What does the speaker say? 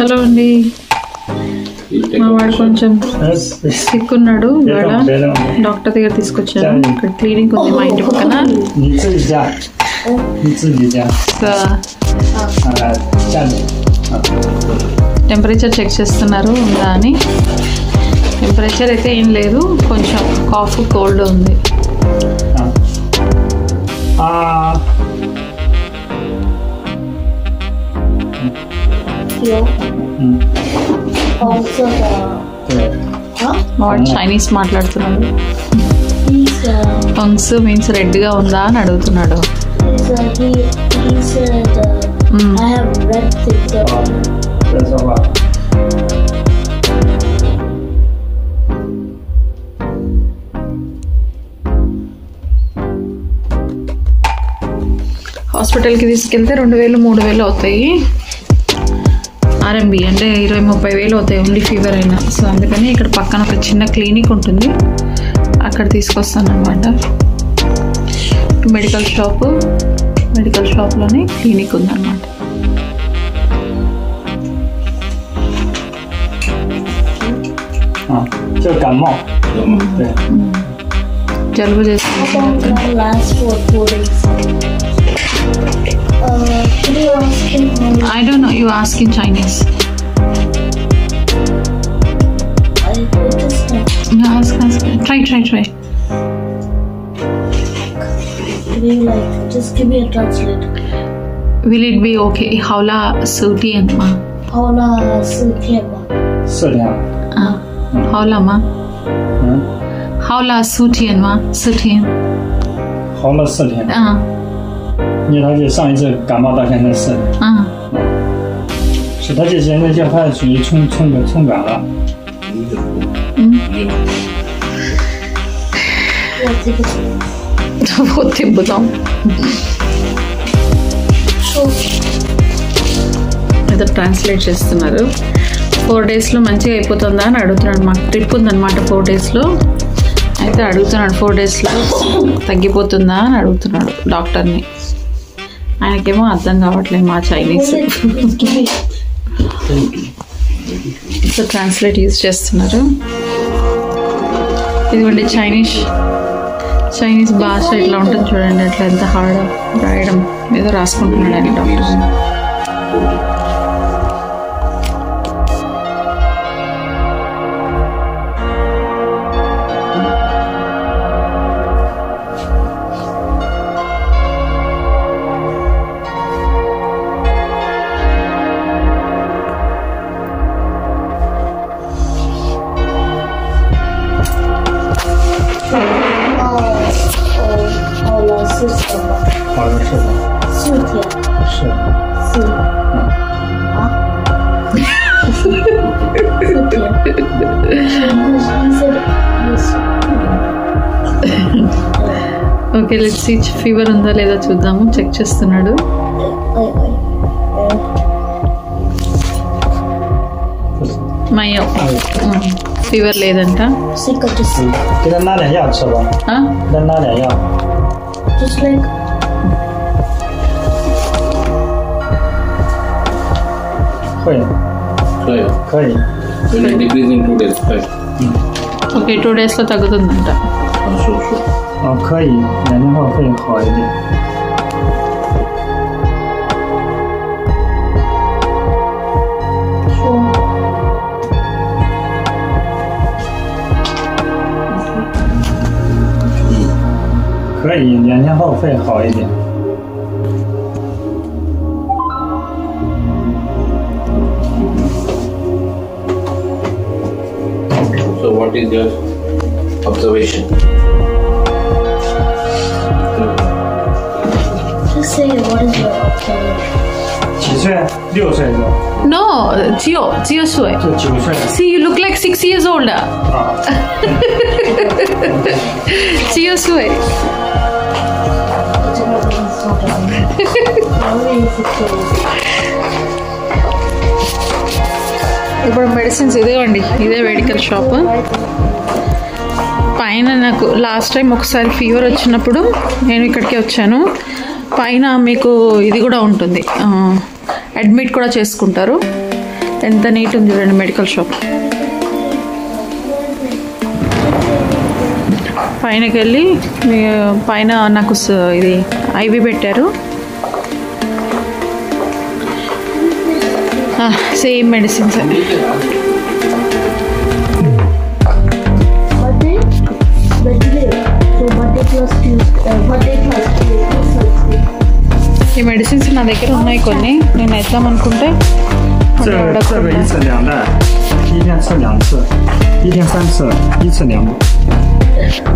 Hello అండి, మా వాడు కొంచెం సిక్ ఉన్నాడు. ఇవాళ డాక్టర్ దగ్గర తీసుకొచ్చాను. ఇక్కడ క్లినిక్ ఉంది మా ఇంటి పక్కన. టెంపరేచర్ చెక్ చేస్తున్నారు ఉందా అని. టెంపరేచర్ అయితే ఏం లేదు, కొంచెం కాఫ్ కోల్డ్ ఉంది. వాడు చైనీస్ మాట్లాడుతున్నాడు. పంక్స్ మీన్స్ రెడ్గా ఉందా అని అడుగుతున్నాడు. హాస్పిటల్కి తీసుకెళ్తే 2000-3000 అవుతాయి. ఆర్ఎంబి అంటే 20-30 వేలు అవుతాయి ఓన్లీ ఫీవర్ అయినా. సో అందుకని ఇక్కడ పక్కన ఒక చిన్న క్లినిక్ ఉంటుంది, అక్కడ తీసుకొస్తాను అనమాట. మెడికల్ షాప్లోనే క్లినిక్ ఉందన్నమాట. జలుబు చేస్తుంది. I don't know. You ask in Chinese. No, ask. Try. Can you just give me a translate? Will it be okay? Haula Sutian ma. Haula Sutian ma. Sutian. Haula ma. Haula Sutian ma. Sutian. Haula Sutian.因为他就上一次感冒到现在是，是他就现在就他属于冲感了。我听不懂。ఏదో translate చేస్తున్నారు. 4 daysలో మంచిగా అయిపోతుందా అని అడుగుతున్నాడు. మాకు trip ఉందన్నమాట 4 daysలో. అయితే అడుగుతున్నాడు 4 daysలో తగ్గిపోతుందా అని అడుగుతున్నాడు డాక్టర్ని. ఆయనకేమో అర్థం కావట్లేదు మా చైనీస్. సో ట్రాన్స్లేట్ యూజ్ చేస్తున్నారు. ఇదిగోండి చైనీస్ భాష ఇట్లా ఉంటుంది చూడండి, అట్లా ఎంత హార్డ్ రాయడం. ఏదో రాసుకుంటున్నాడు ఆయన doctor. Okay, let's see fever ఉందా లేదా చూద్దాము. చెక్ చేస్తున్నాడు. మయ్యో ఫీవర్ లేదంట. ఓకే, 2 daysలో తగ్గుతుందంట. 可以，2天后会好一点。可以，2天后会好一点。So what is your observation? Just say what is your observation? 几岁？6岁是吧？ No, 9岁。就9岁。 See, you look like 6 years older. 9岁。ఇప్పుడు medicines ఇదేవండి, ఇదే మెడికల్ షాప్. పైన నాకు లాస్ట్ టైం ఒకసారి ఫీవర్ వచ్చినప్పుడు నేను ఇక్కడికి వచ్చాను. పైన మీకు ఇది కూడా ఉంటుంది, అడ్మిట్ కూడా చేసుకుంటారు. ఎంత నీట్ ఉంది చూడండి మెడికల్ షాప్. పైనకి వెళ్ళి పైన నాకు ఇది ఐవి పెట్టారు. సేమ్ మెడిసిన్స్ అండి. ఈ మెడిసిన్స్ నా దగ్గర ఉన్నాయి కొన్ని. నేను వేద్దాం అనుకుంటే 这个1次2袋，1天吃2次，1天3次，1次2。